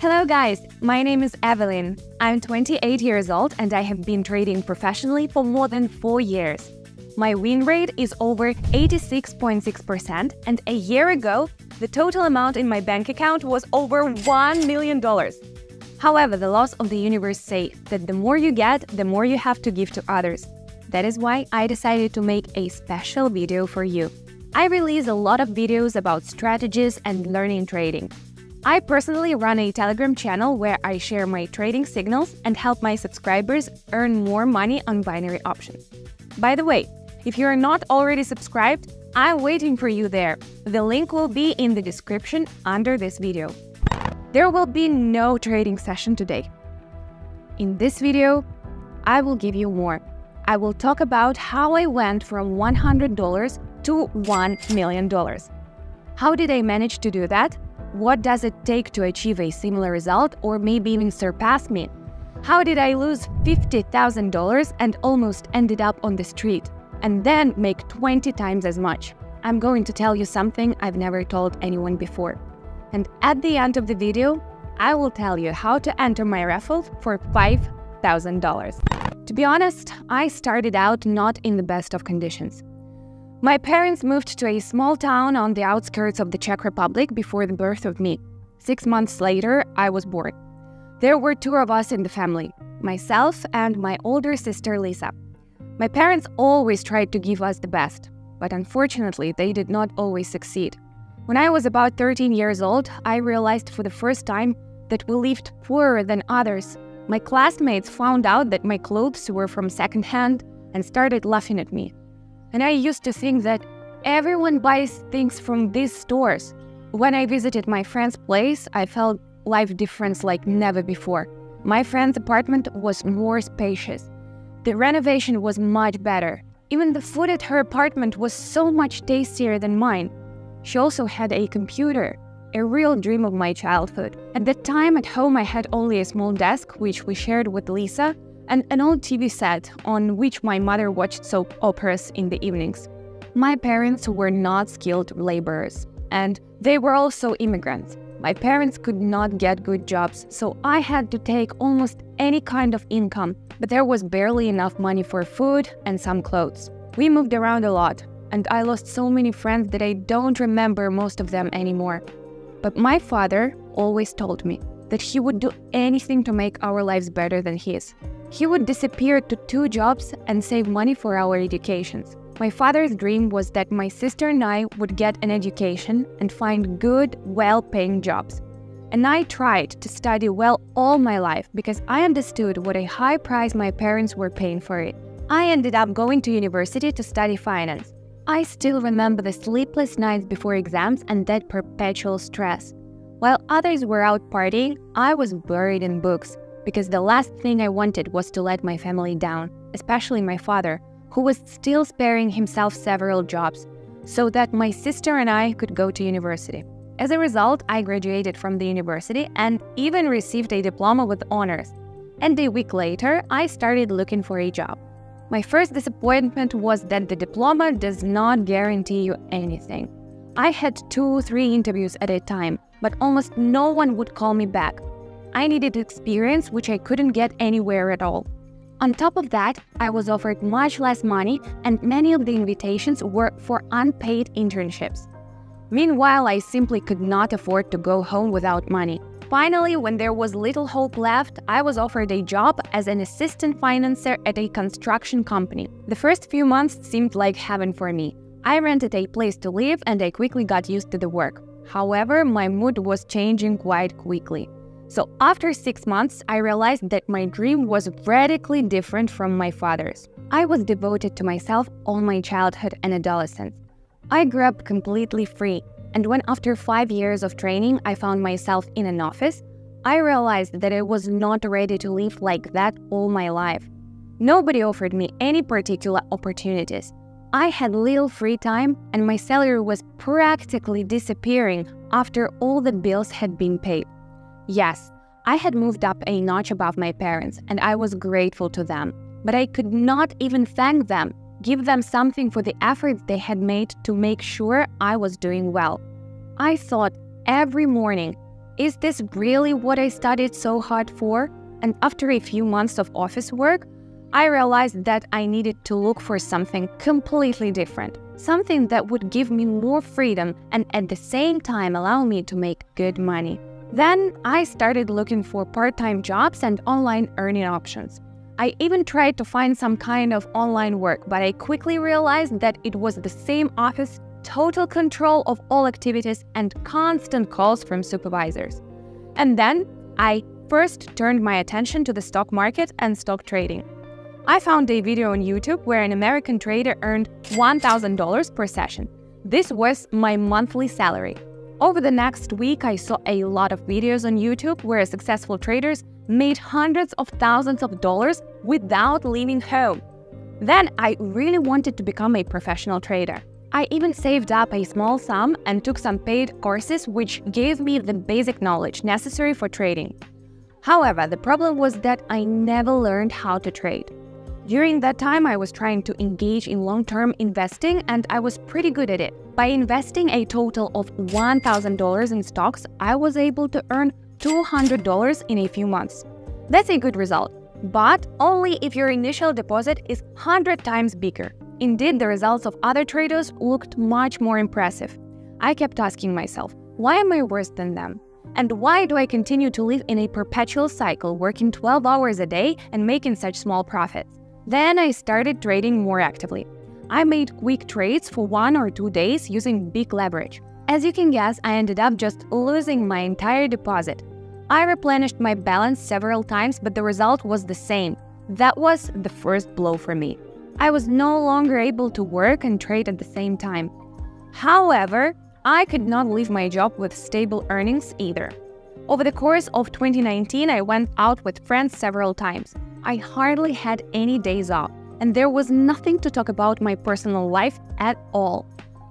Hello guys, my name is Evelyn. I'm 28 years old and I have been trading professionally for more than 4 years. My win rate is over 86.6%, and a year ago, the total amount in my bank account was over $1 million. However, the laws of the universe say that the more you get, the more you have to give to others. That is why I decided to make a special video for you. I release a lot of videos about strategies and learning trading. I personally run a Telegram channel where I share my trading signals and help my subscribers earn more money on binary options. By the way, if you are not already subscribed, I'm waiting for you there. The link will be in the description under this video. There will be no trading session today. In this video, I will give you more. I will talk about how I went from $100 to $1 million. How did I manage to do that? What does it take to achieve a similar result or maybe even surpass me? How did I lose $50,000 and almost ended up on the street, and then make 20 times as much? I'm going to tell you something I've never told anyone before. And at the end of the video, I will tell you how to enter my raffle for $5,000. To be honest, I started out not in the best of conditions. My parents moved to a small town on the outskirts of the Czech Republic before the birth of me. 6 months later, I was born. There were 2 of us in the family, myself and my older sister Lisa. My parents always tried to give us the best, but unfortunately, they did not always succeed. When I was about 13 years old, I realized for the first time that we lived poorer than others. My classmates found out that my clothes were from secondhand and started laughing at me. And I used to think that everyone buys things from these stores. When I visited my friend's place, I felt life difference like never before. My friend's apartment was more spacious. The renovation was much better. Even the food at her apartment was so much tastier than mine. She also had a computer, a real dream of my childhood. At that time at home I had only a small desk, which we shared with Lisa, and an old TV set on which my mother watched soap operas in the evenings. My parents were not skilled laborers, and they were also immigrants. My parents could not get good jobs, so I had to take almost any kind of income, but there was barely enough money for food and some clothes. We moved around a lot, and I lost so many friends that I don't remember most of them anymore. But my father always told me that he would do anything to make our lives better than his. He would disappear to 2 jobs and save money for our educations. My father's dream was that my sister and I would get an education and find good, well-paying jobs. And I tried to study well all my life because I understood what a high price my parents were paying for it. I ended up going to university to study finance. I still remember the sleepless nights before exams and that perpetual stress. While others were out partying, I was buried in books, because the last thing I wanted was to let my family down, especially my father, who was still sparing himself several jobs, so that my sister and I could go to university. As a result, I graduated from the university and even received a diploma with honors. And a week later, I started looking for a job. My first disappointment was that the diploma does not guarantee you anything. I had 2-3 interviews at a time, but almost no one would call me back. I needed experience, which I couldn't get anywhere at all. On top of that, I was offered much less money, and many of the invitations were for unpaid internships. Meanwhile, I simply could not afford to go home without money. Finally, when there was little hope left, I was offered a job as an assistant financer at a construction company. The first few months seemed like heaven for me. I rented a place to live and I quickly got used to the work. However, my mood was changing quite quickly. So after 6 months, I realized that my dream was radically different from my father's. I was devoted to myself all my childhood and adolescence. I grew up completely free, and when after 5 years of training I found myself in an office, I realized that I was not ready to live like that all my life. Nobody offered me any particular opportunities. I had little free time, and my salary was practically disappearing after all the bills had been paid. Yes, I had moved up a notch above my parents, and I was grateful to them. But I could not even thank them, give them something for the efforts they had made to make sure I was doing well. I thought every morning, Is this really what I studied so hard for? And after a few months of office work, I realized that I needed to look for something completely different, something that would give me more freedom and at the same time allow me to make good money. Then I started looking for part-time jobs and online earning options. I even tried to find some kind of online work, but I quickly realized that it was the same office, total control of all activities, and constant calls from supervisors. And then I first turned my attention to the stock market and stock trading. I found a video on YouTube where an American trader earned $1,000 per session. This was my monthly salary. Over the next week, I saw a lot of videos on YouTube where successful traders made hundreds of thousands of dollars without leaving home. Then I really wanted to become a professional trader. I even saved up a small sum and took some paid courses which gave me the basic knowledge necessary for trading. However, the problem was that I never learned how to trade. During that time, I was trying to engage in long-term investing and I was pretty good at it. By investing a total of $1,000 in stocks, I was able to earn $200 in a few months. That's a good result, but only if your initial deposit is 100 times bigger. Indeed, the results of other traders looked much more impressive. I kept asking myself, why am I worse than them? And why do I continue to live in a perpetual cycle, working 12 hours a day and making such small profits? Then I started trading more actively. I made quick trades for 1 or 2 days using big leverage. As you can guess, I ended up just losing my entire deposit. I replenished my balance several times, but the result was the same. That was the first blow for me. I was no longer able to work and trade at the same time. However, I could not leave my job with stable earnings either. Over the course of 2019, I went out with friends several times. I hardly had any days off, and there was nothing to talk about my personal life at all.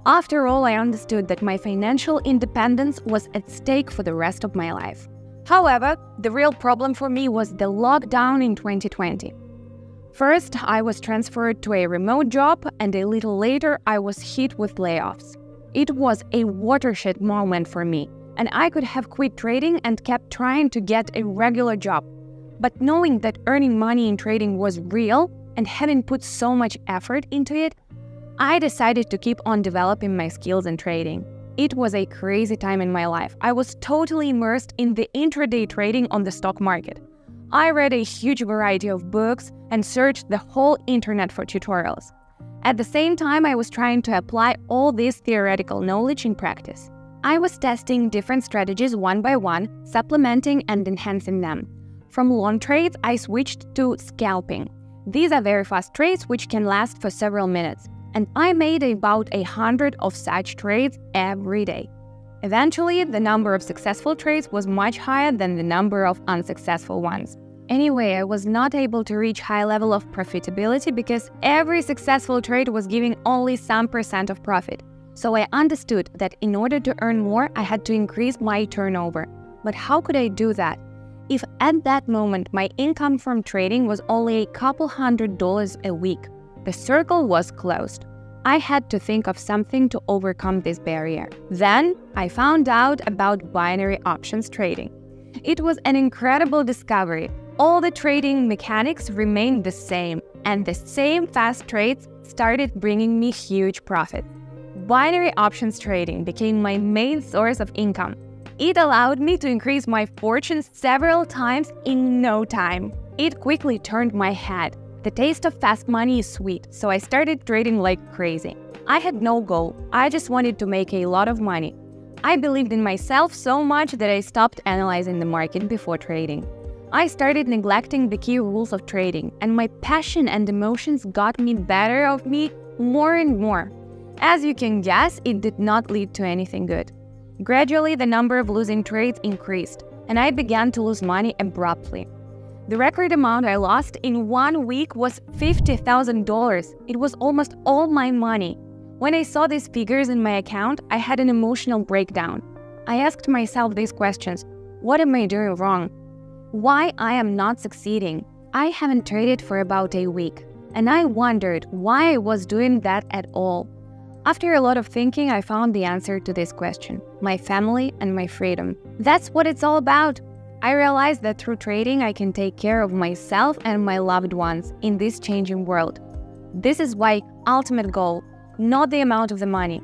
After all, I understood that my financial independence was at stake for the rest of my life. However, the real problem for me was the lockdown in 2020. First, I was transferred to a remote job, and a little later, I was hit with layoffs. It was a watershed moment for me, and I could have quit trading and kept trying to get a regular job. But knowing that earning money in trading was real and having put so much effort into it, I decided to keep on developing my skills in trading. It was a crazy time in my life. I was totally immersed in the intraday trading on the stock market. I read a huge variety of books and searched the whole internet for tutorials. At the same time, I was trying to apply all this theoretical knowledge in practice. I was testing different strategies one by one, supplementing and enhancing them. From long trades, I switched to scalping. These are very fast trades which can last for several minutes, and I made about 100 of such trades every day. Eventually, the number of successful trades was much higher than the number of unsuccessful ones. Anyway, I was not able to reach high level of profitability because every successful trade was giving only some % of profit. So I understood that in order to earn more, I had to increase my turnover. But how could I do that? If at that moment my income from trading was only a couple $100 a week, the circle was closed. I had to think of something to overcome this barrier. Then I found out about binary options trading. It was an incredible discovery. All the trading mechanics remained the same, and the same fast trades started bringing me huge profits. Binary options trading became my main source of income. It allowed me to increase my fortune several times in no time. It quickly turned my head. The taste of fast money is sweet, so I started trading like crazy. I had no goal, I just wanted to make a lot of money. I believed in myself so much that I stopped analyzing the market before trading. I started neglecting the key rules of trading, and my passion and emotions got the better of me more and more. As you can guess, it did not lead to anything good. Gradually, the number of losing trades increased, and I began to lose money abruptly. The record amount I lost in 1 week was $50,000. It was almost all my money. When I saw these figures in my account, I had an emotional breakdown. I asked myself these questions: what am I doing wrong? Why I am not succeeding? I haven't traded for about a week, and I wondered why I was doing that at all. After a lot of thinking, I found the answer to this question: my family and my freedom. That's what it's all about. I realized that through trading, I can take care of myself and my loved ones in this changing world. This is my ultimate goal, not the amount of the money.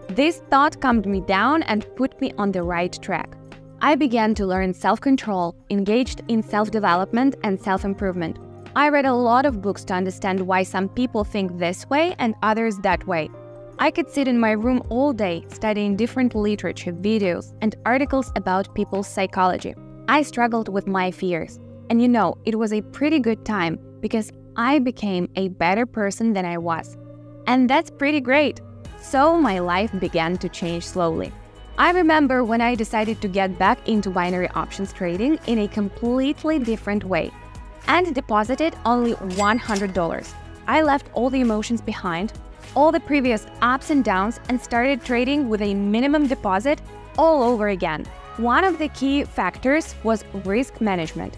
This thought calmed me down and put me on the right track. I began to learn self-control, engaged in self-development and self-improvement. I read a lot of books to understand why some people think this way and others that way. I could sit in my room all day studying different literature, videos, and articles about people's psychology. I struggled with my fears. And it was a pretty good time because I became a better person than I was. And that's pretty great. So my life began to change slowly. I remember when I decided to get back into binary options trading in a completely different way and deposited only $100. I left all the emotions behind, all the previous ups and downs, and started trading with a minimum deposit all over again. One of the key factors was risk management.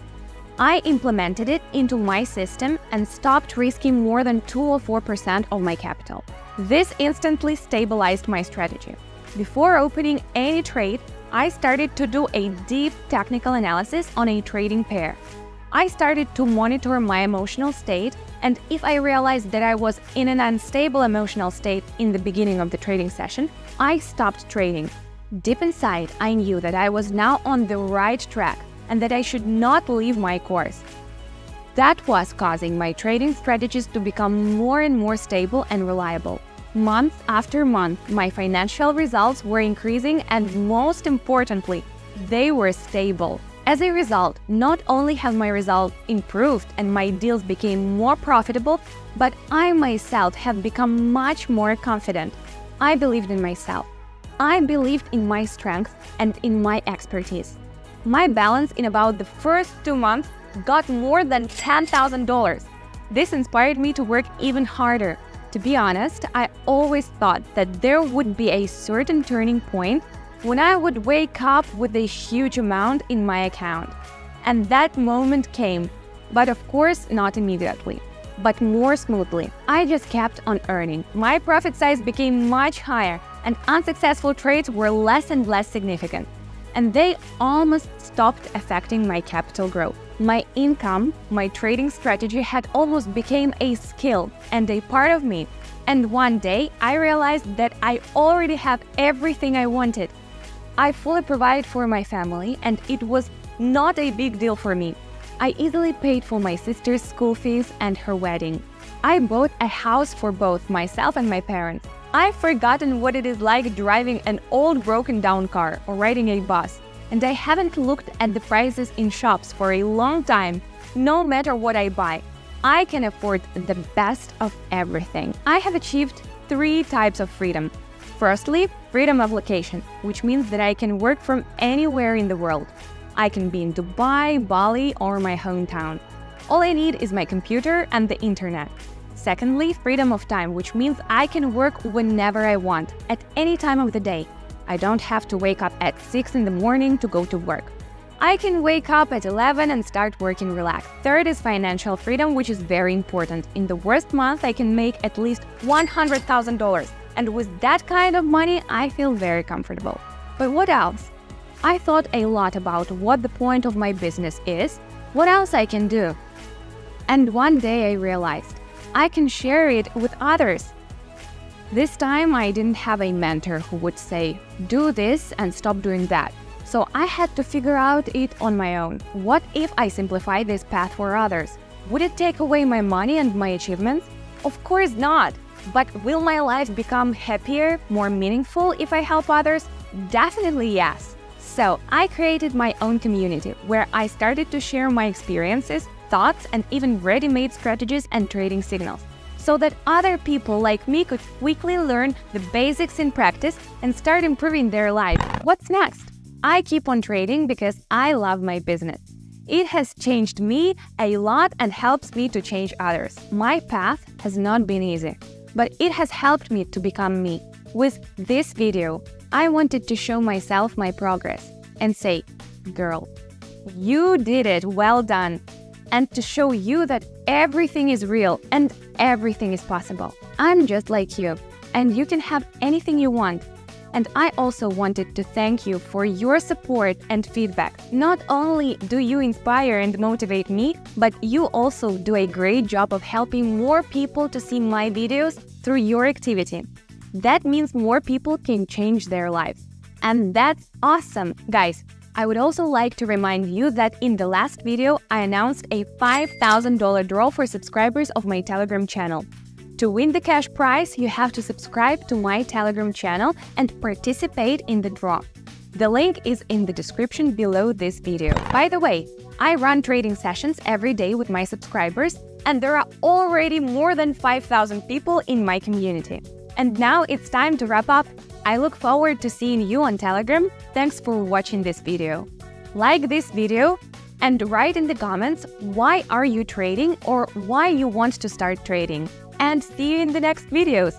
I implemented it into my system and stopped risking more than 2 or 4% of my capital. This instantly stabilized my strategy. Before opening any trade, I started to do a deep technical analysis on a trading pair. I started to monitor my emotional state, and if I realized that I was in an unstable emotional state in the beginning of the trading session, I stopped trading. Deep inside, I knew that I was now on the right track and that I should not leave my course. That was causing my trading strategies to become more and more stable and reliable. Month after month, my financial results were increasing, and most importantly, they were stable. As a result, not only have my results improved and my deals became more profitable, but I myself have become much more confident. I believed in myself. I believed in my strength and in my expertise. My balance in about the first 2 months got more than $10,000. This inspired me to work even harder. To be honest, I always thought that there would be a certain turning point when I would wake up with a huge amount in my account. And that moment came, but of course not immediately, but more smoothly. I just kept on earning. My profit size became much higher, and unsuccessful trades were less and less significant. And they almost stopped affecting my capital growth. My income, my trading strategy had almost become a skill and a part of me. And one day, I realized that I already have everything I wanted. I fully provided for my family, and it was not a big deal for me. I easily paid for my sister's school fees and her wedding. I bought a house for both myself and my parents. I've forgotten what it is like driving an old broken-down car or riding a bus. And I haven't looked at the prices in shops for a long time. No matter what I buy, I can afford the best of everything. I have achieved 3 types of freedom. Firstly, freedom of location, which means that I can work from anywhere in the world. I can be in Dubai, Bali, or my hometown. All I need is my computer and the internet. Secondly, freedom of time, which means I can work whenever I want, at any time of the day. I don't have to wake up at 6 in the morning to go to work. I can wake up at 11 and start working relaxed. Third is financial freedom, which is very important. In the worst month, I can make at least $100,000. And with that kind of money, I feel very comfortable. But what else? I thought a lot about what the point of my business is, what else I can do. And one day I realized I can share it with others. This time, I didn't have a mentor who would say, do this and stop doing that. So I had to figure out it on my own. What if I simplify this path for others? Would it take away my money and my achievements? Of course not. But will my life become happier, more meaningful if I help others? Definitely yes. So I created my own community where I started to share my experiences, thoughts, and even ready-made strategies and trading signals, so that other people like me could quickly learn the basics in practice and start improving their lives. What's next? I keep on trading because I love my business. It has changed me a lot and helps me to change others. My path has not been easy, but it has helped me to become me. With this video, I wanted to show myself my progress and say, girl, you did it, well done. And to show you that everything is real and everything is possible. I'm just like you. and you can have anything you want. And I also wanted to thank you for your support and feedback. Not only do you inspire and motivate me, but you also do a great job of helping more people to see my videos through your activity. That means more people can change their lives. And that's awesome, guys! I would also like to remind you that in the last video, I announced a $5,000 draw for subscribers of my Telegram channel. To win the cash prize, you have to subscribe to my Telegram channel and participate in the draw. The link is in the description below this video. By the way, I run trading sessions every day with my subscribers, and there are already more than 5,000 people in my community. And now it's time to wrap up. I look forward to seeing you on Telegram. Thanks for watching this video. Like this video and write in the comments why are you trading or why you want to start trading. And see you in the next videos.